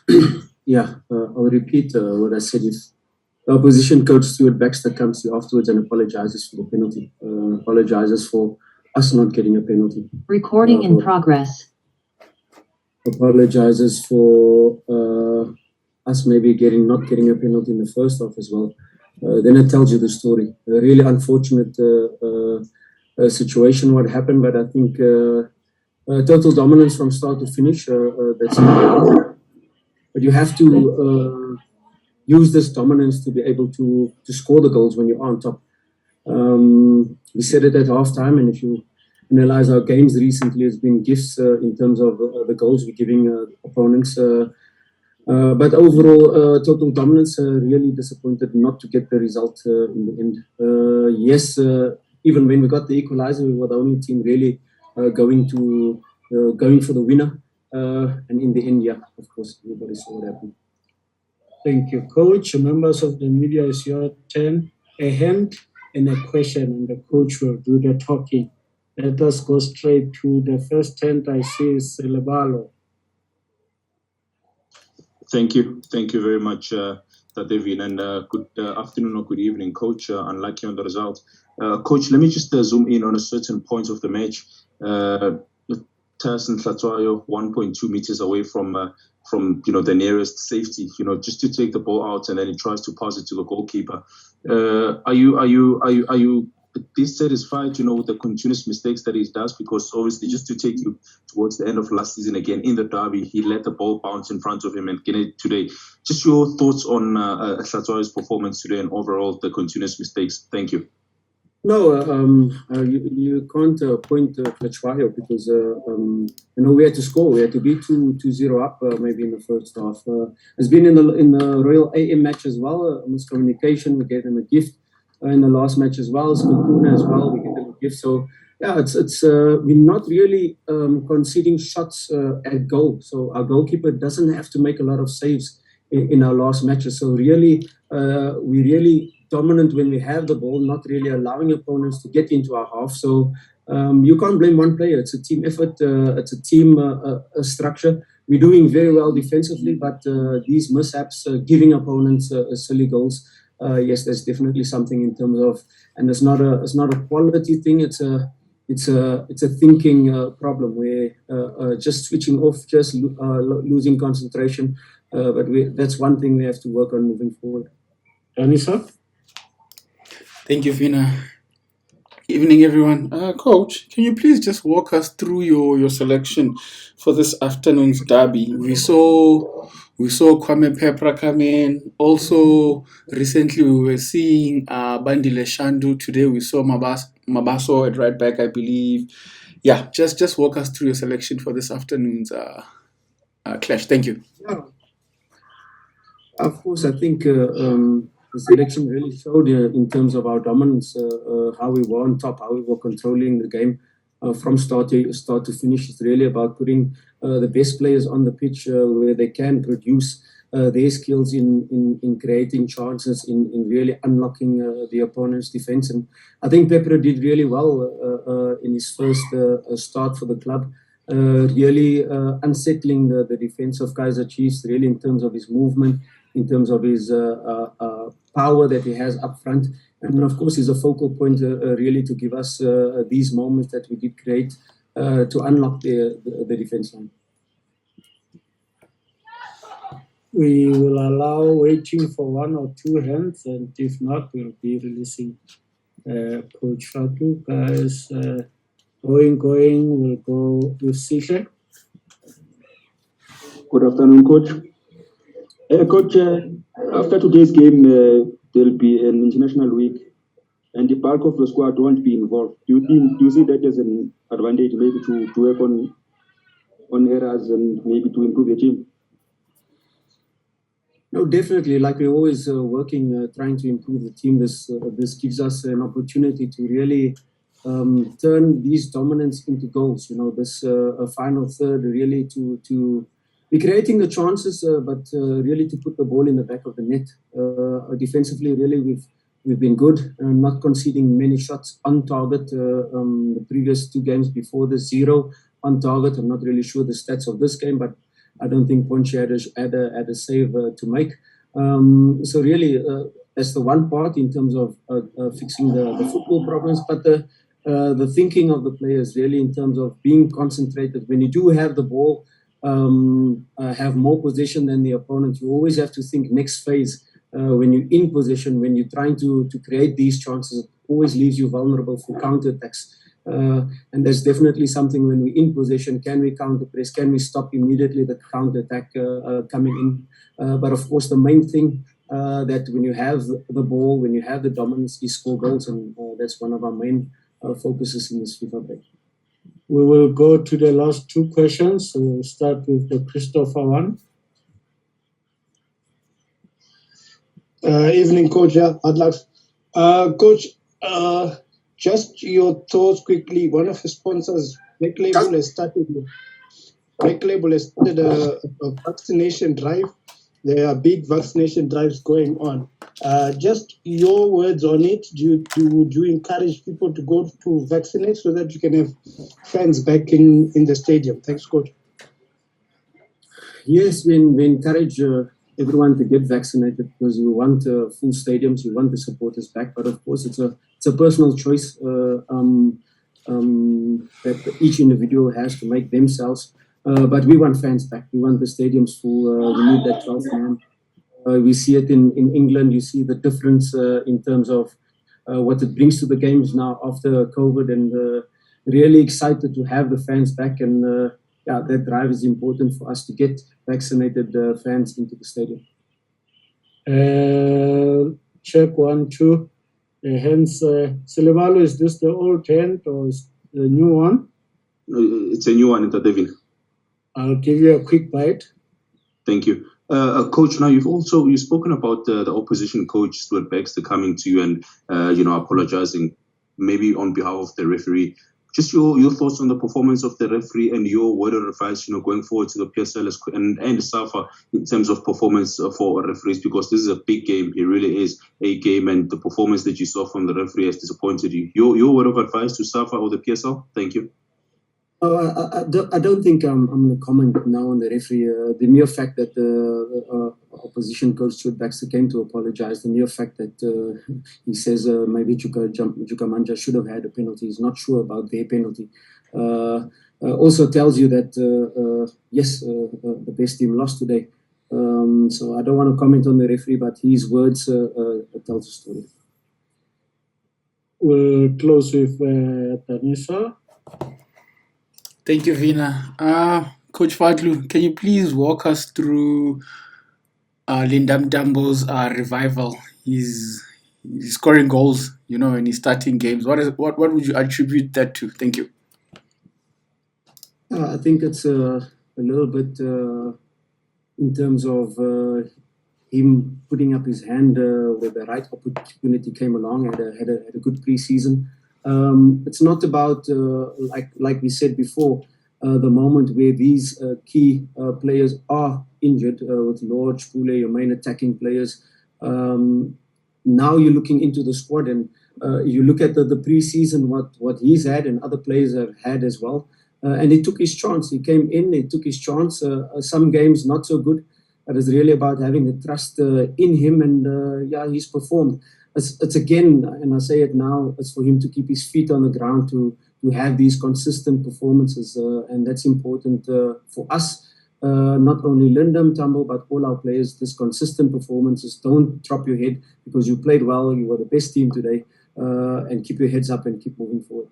I'll repeat what I said. If the opposition coach Stuart Baxter comes to you afterwards and apologizes for the penalty, apologizes for us not getting a penalty. Recording in progress. Apologizes for us maybe not getting a penalty in the first half as well. Then it tells you the story. A really unfortunate situation what happened, but I think total dominance from start to finish. That's but you have to use this dominance to be able to score the goals when you're on top. We said it at halftime, and if you analyze our games recently, it's been gifts in terms of the goals we're giving opponents. But overall, total dominance, really disappointed not to get the result in the end. Yes, even when we got the equalizer, we were the only team really going for the winner. And in the end, yeah, of course, everybody saw what happened. Thank you, Coach. Members of the media, it's your turn. A hand and a question, and the coach will do the talking. Let us go straight to the first hand I see is Lebalo. Thank you very much, David, and good afternoon or good evening, Coach. Unlucky on the result. Coach, let me just zoom in on a certain point of the match. Tyson Hlatshwayo 1.2 meters away from the nearest safety, just to take the ball out, and then he tries to pass it to the goalkeeper. Are you dissatisfied, with the continuous mistakes that he does? Because obviously, just to take you towards the end of last season again in the derby, he let the ball bounce in front of him and get it today. Just your thoughts on Hlatshwayo's performance today and overall the continuous mistakes. Thank you. No, you can't point Hlatshwayo because we had to score. We had to be 2-0 up maybe in the first half. It's been in the Royal AM match as well. Miscommunication. We gave them a gift in the last match as well. Skakuna as well. We gave them a gift. So yeah, it's we're not really conceding shots at goal. So our goalkeeper doesn't have to make a lot of saves in our last matches. So really, we really dominant when we have the ball, not really allowing opponents to get into our half. So you can't blame one player. It's a team effort. It's a team structure. We're doing very well defensively, but these mishaps, giving opponents silly goals, yes, there's definitely something in terms of, and it's not a quality thing. It's a thinking problem where just switching off, just losing concentration. But that's one thing we have to work on moving forward. Anissa? Thank you, Vina. Evening, everyone. Coach, can you please just walk us through your selection for this afternoon's derby? We saw Kwame Pepra come in. Also, recently we were seeing Bandile Shandu. Today we saw Mabaso at right back, I believe. Yeah, just walk us through your selection for this afternoon's clash. Thank you. Yeah. Of course, I think the selection really showed in terms of our dominance, how we were on top, how we were controlling the game from start to finish. It's really about putting the best players on the pitch where they can produce their skills in creating chances, in really unlocking the opponent's defense. And I think Pepper did really well in his first start for the club. Really unsettling the defense of Kaizer Chiefs, really in terms of his movement, in terms of his power that he has up front. And of course, he's a focal point really to give us these moments that we did create to unlock the defense line. We will allow waiting for one or two hands, and if not, we'll be releasing Coach Fadlu. Guys, going, we'll go with Sihle. Good afternoon, Coach. Coach, after today's game, there'll be an international week, and the bulk of the squad won't be involved. Do you see that as an advantage, maybe to work on errors and maybe to improve the team? No, definitely. Like we're always working, trying to improve the team. This gives us an opportunity to really turn these dominance into goals. This final third, really to be creating the chances, but really to put the ball in the back of the net. Defensively, really, we've been good, not conceding many shots on target. The previous two games before the 0 on target. I'm not really sure the stats of this game, but I don't think Ponche had a save to make. So really, that's the one part in terms of fixing the football problems, but the thinking of the players really in terms of being concentrated. When you do have the ball, have more possession than the opponent, you always have to think next phase. When you're in possession, when you're trying to create these chances, it always leaves you vulnerable for counterattacks. And there's definitely something when we're in possession. Can we counter press? Can we stop immediately the counterattack coming in? But of course, the main thing that when you have the ball, when you have the dominance, you score goals, and that's one of our main focuses in this FIFA break. We will go to the last two questions. So we'll start with the Christopher one. Evening, Coach. Yeah, I'd like, Coach, just your thoughts quickly. One of the sponsors, Black Label, has started a vaccination drive. There are big vaccination drives going on. Just your words on it. Would you encourage people to go to vaccinate so that you can have fans back in the stadium? Thanks, Coach. Yes, we encourage everyone to get vaccinated because we want full stadiums, we want the supporters back. But of course, it's a personal choice that each individual has to make themselves. But we want fans back. We want the stadiums full. We need that 12th man. We see it in England. You see the difference in terms of what it brings to the games now after COVID, and really excited to have the fans back. And yeah, that drive is important for us to get vaccinated fans into the stadium. Check 1, 2. Hence, Silvalo, is this the old tent or is the new one? It's a new one, David. I'll give you a quick bite. Thank you. Coach, now you've spoken about the opposition coach, Stuart Baxter, coming to you and apologizing maybe on behalf of the referee. Just your thoughts on the performance of the referee and your word of advice, going forward to the PSL and SAFA in terms of performance for referees, because this is a big game. It really is a game, and the performance that you saw from the referee has disappointed you. Your word of advice to SAFA or the PSL? Thank you. I don't think I'm going to comment now on the referee. The mere fact that the opposition coach Stuart Baxter came to apologize, the mere fact that he says maybe Jukamanja should have had a penalty, he's not sure about their penalty, also tells you that, yes, the best team lost today. So I don't want to comment on the referee, but his words tells a story. We'll close with Tanisa. Thank you, Vina. Coach Fadlu, can you please walk us through Lindam Dambo's revival? He's scoring goals, and he's starting games. What would you attribute that to? Thank you. I think it's a little bit in terms of him putting up his hand where the right opportunity came along. Had a good preseason. It's not about, like we said before, the moment where these key players are injured with Lord, Spule, your main attacking players. Now you're looking into the squad and you look at the preseason, what he's had and other players have had as well. And he took his chance. He came in, he took his chance. Some games not so good. But it's really about having the trust in him, and he's performed. It's again, and I say it now, it's for him to keep his feet on the ground, to have these consistent performances, and that's important for us. Not only Lindam, Tambo, but all our players. This consistent performances. Don't drop your head because you played well. You were the best team today, and keep your heads up and keep moving forward.